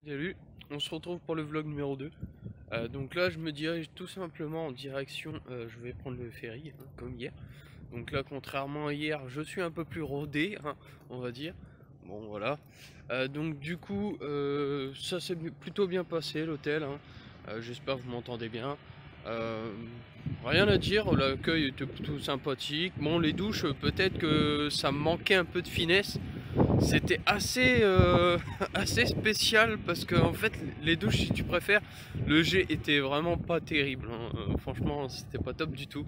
Salut, on se retrouve pour le vlog numéro 2. Donc là je me dirige tout simplement en direction, je vais prendre le ferry hein, comme hier. Donc là contrairement à hier je suis un peu plus rodé hein, on va dire. Bon voilà. Donc du coup ça s'est plutôt bien passé l'hôtel hein. J'espère que vous m'entendez bien. Rien à dire, l'accueil était plutôt sympathique. Bon les douches peut-être que ça me manquait un peu de finesse. C'était assez, assez spécial parce que en fait les douches si tu préfères, le jet était vraiment pas terrible hein. Franchement c'était pas top du tout.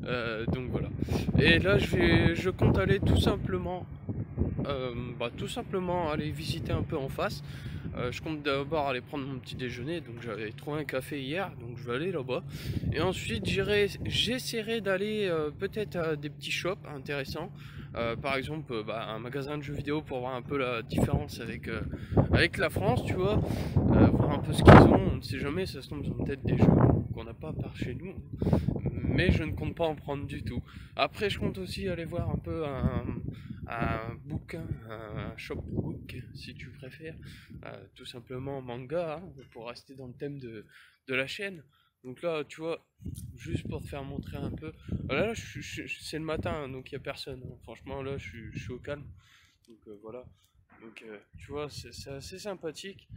Donc voilà. Et là je compte aller tout simplement aller visiter un peu en face. Je compte d'abord aller prendre mon petit déjeuner, donc j'avais trouvé un café hier, donc je vais aller là-bas. Et ensuite j'essaierai d'aller peut-être à des petits shops intéressants. Par exemple un magasin de jeux vidéo pour voir un peu la différence avec la France, tu vois. Voir un peu ce qu'ils ont, on ne sait jamais, ça se tombe, ils ont peut-être des jeux qu'on n'a pas par chez nous. Mais je ne compte pas en prendre du tout. Après je compte aussi aller voir un peu un bouquin, un shopbook si tu préfères, tout simplement manga, hein, pour rester dans le thème de la chaîne. Donc là, tu vois, juste pour te faire montrer un peu, là c'est le matin, hein, donc il n'y a personne, hein. Franchement là je suis au calme, donc voilà. Donc tu vois, c'est assez sympathique.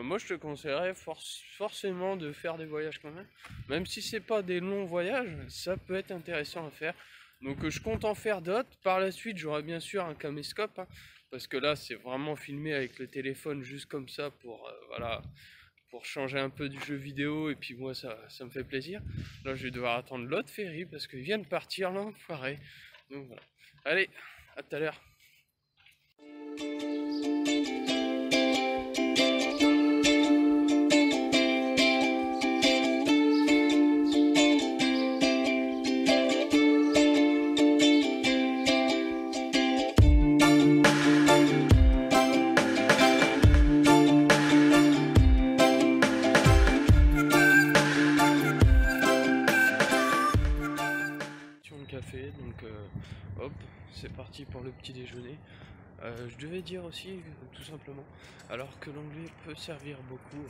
Moi je te conseillerais forcément de faire des voyages quand même si c'est pas des longs voyages, ça peut être intéressant à faire. Donc je compte en faire d'autres. Par la suite j'aurai bien sûr un caméscope hein, parce que là c'est vraiment filmé avec le téléphone juste comme ça pour voilà, pour changer un peu du jeu vidéo, et puis moi ça me fait plaisir. Là je vais devoir attendre l'autre ferry parce qu'il vient de partir l'enfoiré. Donc voilà. Allez, à tout à l'heure. Café, donc hop, c'est parti pour le petit déjeuner. Je devais dire aussi tout simplement, alors que l'anglais peut servir beaucoup,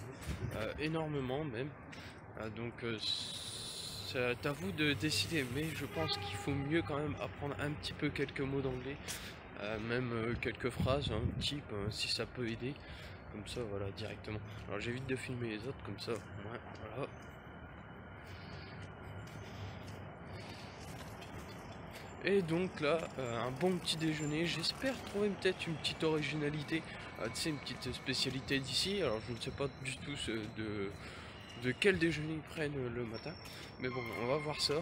énormément même, donc c'est à vous de décider, mais je pense qu'il faut mieux quand même apprendre un petit peu quelques mots d'anglais, même quelques phrases, hein, type si ça peut aider, comme ça voilà directement. Alors j'évite de filmer les autres comme ça, ouais, voilà. Et donc là, un bon petit déjeuner, j'espère trouver peut-être une petite originalité, tu sais, une petite spécialité d'ici. Alors je ne sais pas du tout de quel déjeuner ils prennent le matin, mais bon, on va voir ça.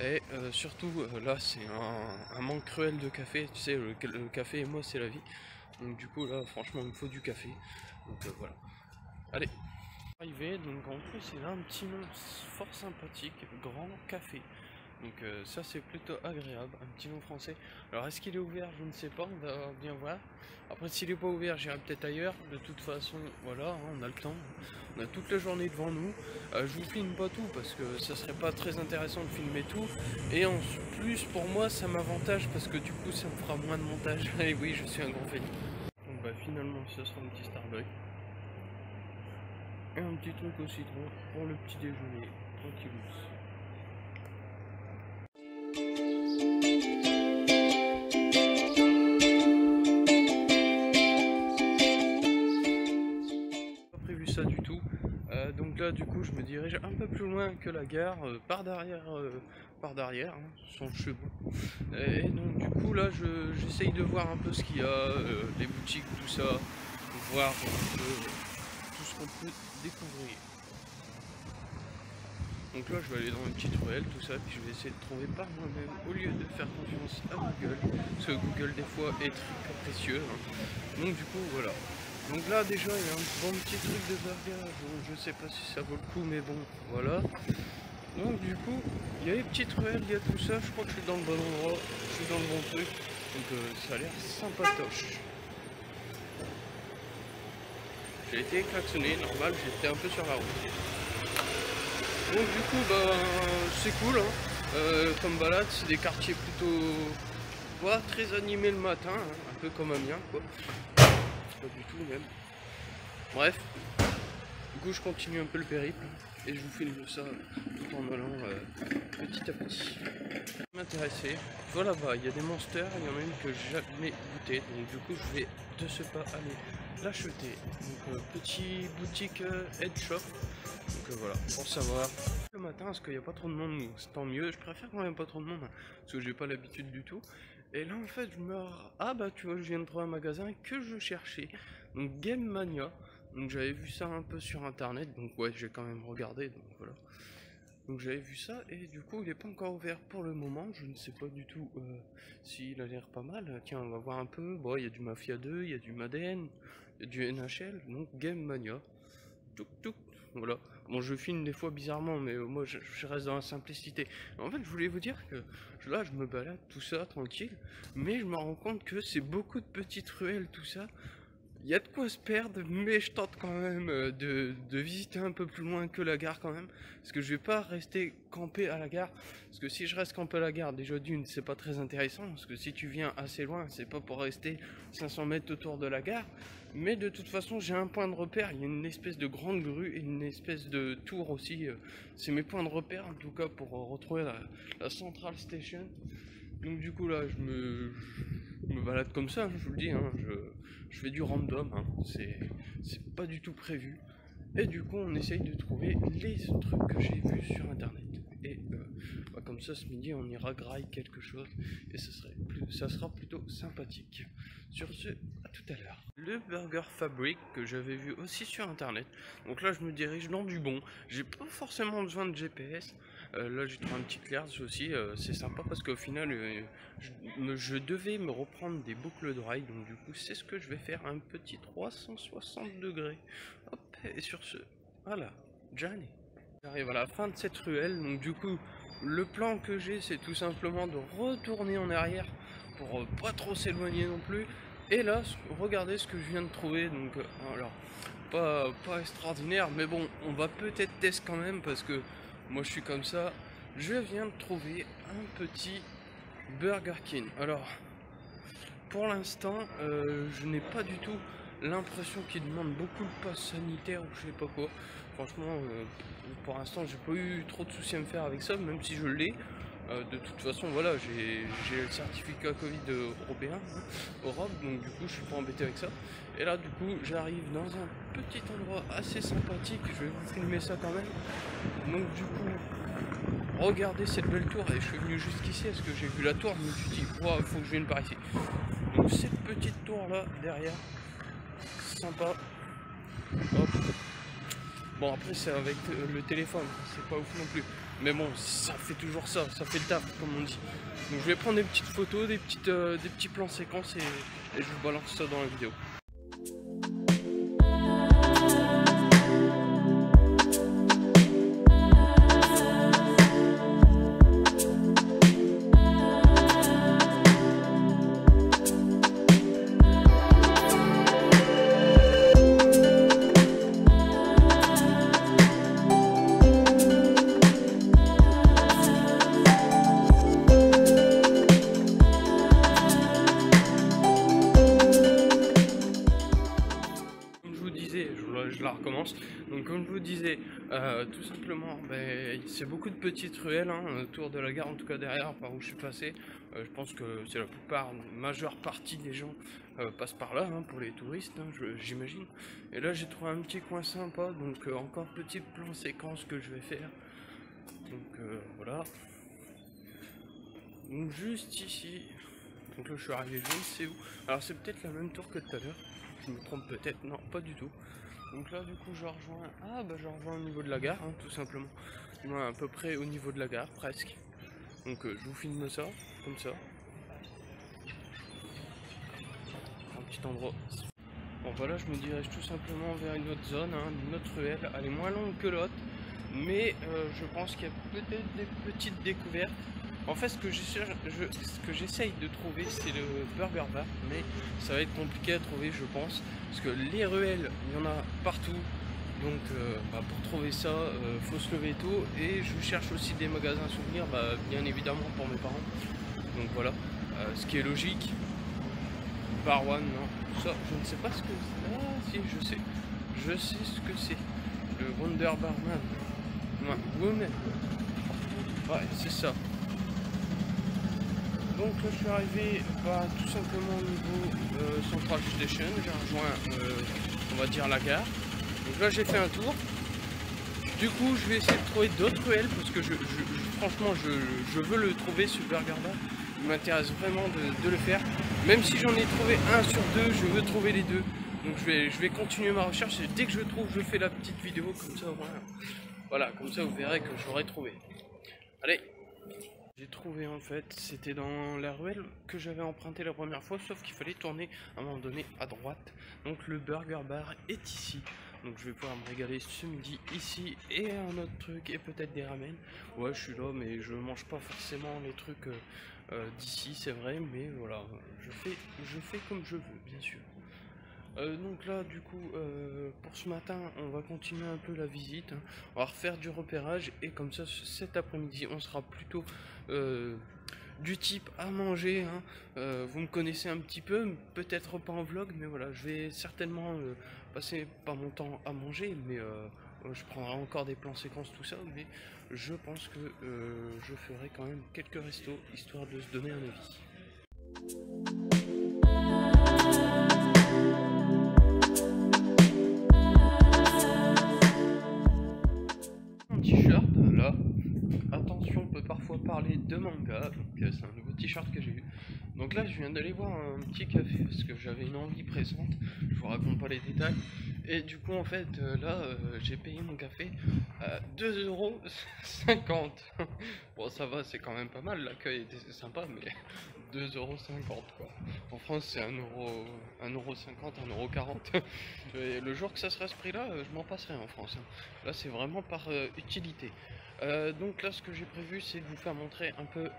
Et surtout, là c'est un manque cruel de café, tu sais, le café et moi c'est la vie. Donc du coup là, franchement, il me faut du café. Donc voilà. Allez, arrivé, donc en plus il a un petit nom fort sympathique, Grand Café. Donc ça c'est plutôt agréable, un petit nom français. Alors est-ce qu'il est ouvert? Je ne sais pas, on va bien voir. Après s'il n'est pas ouvert, j'irai peut-être ailleurs. De toute façon, voilà, hein, on a le temps. On a toute la journée devant nous. Je vous filme pas tout parce que ça serait pas très intéressant de filmer tout. Et en plus pour moi ça m'avantage parce que du coup ça me fera moins de montage. Et oui, je suis un grand fan. Donc bah finalement ce sera un petit Starbucks. Et un petit truc au citron pour le petit déjeuner. Tranquillous. Ça du tout, donc là du coup je me dirige un peu plus loin que la gare, par derrière hein, son chemin, et donc du coup là j'essaye de voir un peu ce qu'il y a, les boutiques, tout ça, voir un peu tout ce qu'on peut découvrir. Donc là je vais aller dans une petite ruelle, tout ça, puis je vais essayer de trouver par moi-même au lieu de faire confiance à Google, parce que Google des fois est très capricieux hein. Donc du coup voilà. Donc là déjà il y a un bon petit truc de burger, je sais pas si ça vaut le coup, mais bon voilà. Donc du coup il y a les petites ruelles, il y a tout ça, je crois que je suis dans le bon endroit, je suis dans le bon truc, donc ça a l'air sympatoche. J'ai été klaxonné, normal, j'étais un peu sur la route. Donc du coup bah c'est cool hein. Comme balade, c'est des quartiers plutôt très animés le matin, hein, un peu comme Amiens quoi. Pas du tout même. Bref, du coup je continue un peu le périple et je vous filme ça tout en allant petit à petit. M'intéresser, voilà, bah il y a des monsters, il y en a une que j'ai jamais goûté, donc du coup je vais de ce pas aller l'acheter. Donc petit boutique head shop, donc voilà, pour savoir. Le matin, parce qu'il n'y a pas trop de monde, c'est tant mieux, je préfère quand même pas trop de monde, hein, parce que j'ai pas l'habitude du tout. Et là en fait je me... Ah bah tu vois, je viens de trouver un magasin que je cherchais, donc Game Mania. Donc j'avais vu ça un peu sur internet, donc ouais j'ai quand même regardé, donc voilà. Donc j'avais vu ça et du coup il n'est pas encore ouvert pour le moment, je ne sais pas du tout s'il a l'air pas mal. Tiens, on va voir un peu. Bon, il y a du Mafia 2, il y a du Madden, il y a du NHL, donc Game Mania. Touk touk, voilà. Bon, je filme des fois bizarrement, mais moi je reste dans la simplicité. En fait, je voulais vous dire que là je me balade tout ça tranquille, mais je me rends compte que c'est beaucoup de petites ruelles tout ça. Il y a de quoi se perdre, mais je tente quand même de visiter un peu plus loin que la gare quand même. Parce que je vais pas rester campé à la gare. Parce que si je reste campé à la gare, déjà d'une, c'est pas très intéressant. Parce que si tu viens assez loin, c'est pas pour rester 500 mètres autour de la gare. Mais de toute façon, j'ai un point de repère. Il y a une espèce de grande grue et une espèce de tour aussi. C'est mes points de repère en tout cas pour retrouver la Central Station. Donc du coup là, je me balade comme ça, je vous le dis, hein, je fais du random, hein, c'est pas du tout prévu. Et du coup on essaye de trouver les trucs que j'ai vus sur internet. Et bah, comme ça ce midi on ira grailler quelque chose et ça sera plutôt sympathique. Sur ce, à tout à l'heure. Le Burger Fabric que j'avais vu aussi sur internet. Donc là je me dirige dans du bon. J'ai pas forcément besoin de GPS. Là j'ai trouvé un petit clears aussi, c'est sympa parce qu'au final je devais me reprendre des boucles d'oreilles, donc du coup c'est ce que je vais faire, un petit 360 degrés. Hop, et sur ce, voilà, Johnny. J'arrive à la fin de cette ruelle, donc du coup le plan que j'ai c'est tout simplement de retourner en arrière pour pas trop s'éloigner non plus. Et là, regardez ce que je viens de trouver, donc alors pas extraordinaire, mais bon, on va peut-être tester quand même parce que moi je suis comme ça. Je viens de trouver un petit Burger King. Alors, pour l'instant, je n'ai pas du tout l'impression qu'il demande beaucoup de passe sanitaire ou je sais pas quoi. Franchement, pour l'instant, j'ai pas eu trop de soucis à me faire avec ça, même si je l'ai. De toute façon, voilà, j'ai le certificat Covid européen, hein, Europe, donc du coup, je suis pas embêté avec ça. Et là, du coup, j'arrive dans un petit endroit assez sympathique. Je vais vous filmer ça quand même. Donc, du coup, regardez cette belle tour. Et je suis venu jusqu'ici parce que j'ai vu la tour. Je me suis dit, wow, faut que je vienne par ici. Donc, cette petite tour là, derrière, sympa. Hop. Bon, après, c'est avec le téléphone, c'est pas ouf non plus. Mais bon, ça fait toujours ça, ça fait le taf, comme on dit. Donc je vais prendre des petites photos, des petits plans séquences et je vous balance ça dans la vidéo. Je la recommence. Donc comme je vous disais, tout simplement, c'est beaucoup de petites ruelles hein, autour de la gare, en tout cas derrière par où je suis passé. Je pense que c'est la majeure partie des gens passent par là hein, pour les touristes, hein, j'imagine. Et là j'ai trouvé un petit coin sympa, donc encore petit plan séquence que je vais faire. Donc voilà. Donc juste ici. Donc là je suis arrivé je ne sais où. Alors c'est peut-être la même tour que tout à l'heure. Je me trompe peut-être, non pas du tout. Donc là du coup je rejoins, je rejoins au niveau de la gare hein, tout simplement. À peu près au niveau de la gare presque. Donc je vous filme ça, comme ça. Un petit endroit. Bon voilà, je me dirige tout simplement vers une autre zone, hein, une autre ruelle. Elle est moins longue que l'autre, mais je pense qu'il y a peut-être des petites découvertes. En fait, ce que j'essaye de trouver, c'est le Burger Bar, mais ça va être compliqué à trouver, je pense, parce que les ruelles, il y en a partout. Donc, pour trouver ça, faut se lever tôt. Et je cherche aussi des magasins souvenirs, bien évidemment pour mes parents. Donc voilà, ce qui est logique. Bar One, non, ça, je ne sais pas ce que. Ah, si, je sais. je sais ce que c'est. Le Wonder Barman. Ouais, Woman. Ouais, c'est ça. Donc là je suis arrivé tout simplement au niveau Central Station. J'ai rejoint on va dire la gare. Donc là j'ai fait un tour. Du coup je vais essayer de trouver d'autres ruelles parce que franchement je veux le trouver ce burger bar. Il m'intéresse vraiment de le faire. Même si j'en ai trouvé un sur deux, je veux trouver les deux. Donc je vais continuer ma recherche et dès que je trouve je fais la petite vidéo comme ça. Voilà, comme ça vous verrez que j'aurai trouvé. Allez. J'ai trouvé en fait, c'était dans la ruelle que j'avais emprunté la première fois, sauf qu'il fallait tourner à un moment donné à droite. Donc le burger bar est ici. Donc je vais pouvoir me régaler ce midi ici et un autre truc et peut-être des ramen. Ouais, je suis là mais je mange pas forcément les trucs d'ici, c'est vrai, mais voilà, je fais comme je veux, bien sûr. Donc là du coup pour ce matin on va continuer un peu la visite, hein. On va refaire du repérage et comme ça cet après-midi on sera plutôt du type à manger, hein. Vous me connaissez un petit peu, peut-être pas en vlog mais voilà, je vais certainement passer pas mon temps à manger, mais je prendrai encore des plans séquences tout ça, mais je pense que je ferai quand même quelques restos histoire de se donner un avis. T-shirt là, attention, on peut parfois parler de manga, donc c'est un nouveau t-shirt que j'ai eu. Donc là je viens d'aller voir un petit café parce que j'avais une envie pressante, je vous raconte pas les détails. Et du coup en fait là j'ai payé mon café à 2,50 €. Bon ça va, c'est quand même pas mal, l'accueil était sympa, mais 2,50 € quoi. En France c'est 1,50 €, 1,40 €. Et le jour que ça sera ce prix là, je m'en passerai en France, hein. Là c'est vraiment par utilité. Donc là ce que j'ai prévu c'est de vous faire montrer un peu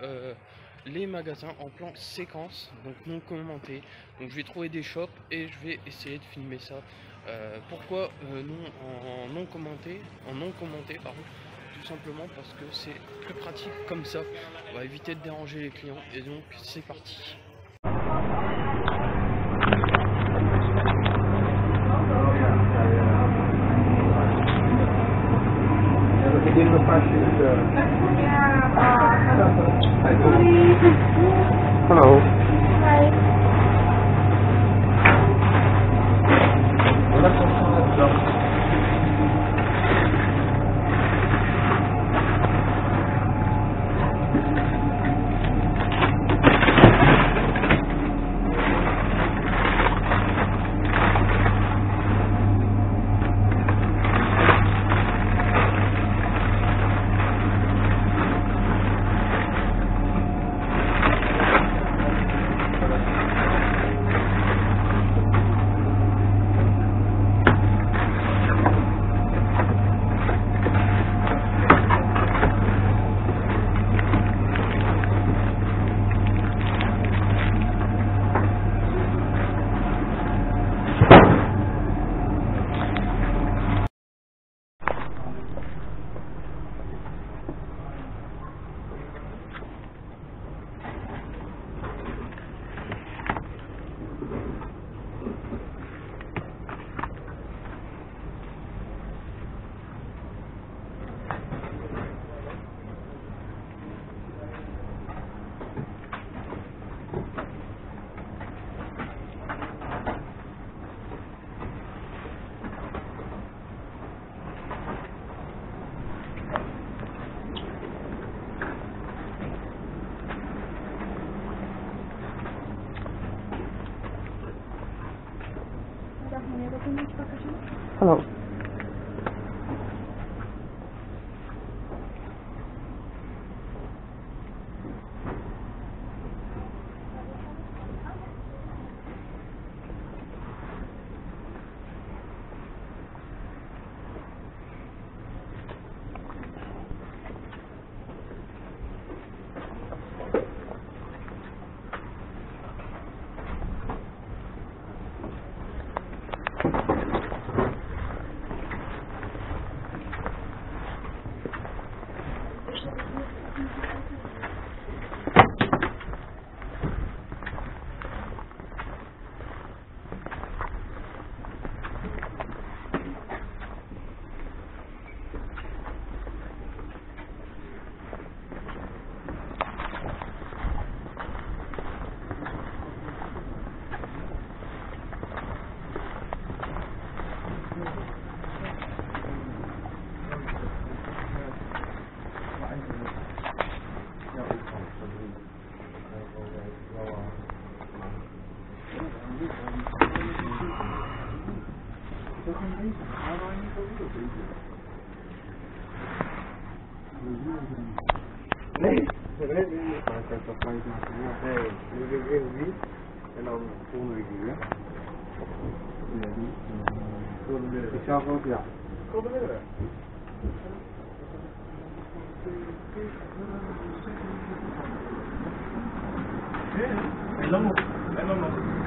les magasins en plan séquence, donc non commenté. Donc je vais trouver des shops et je vais essayer de filmer ça. Pourquoi non commenté, pardon, tout simplement parce que c'est plus pratique comme ça. On va éviter de déranger les clients et donc c'est parti. Hello. Hi. Hello. Nee, nee. Maar ik heb dat niet maken. Nee, nu weer weer niet. En dan volgende week weer. Nee, niet. Ik zelf ook, ja. Kom er weer. En dan nog.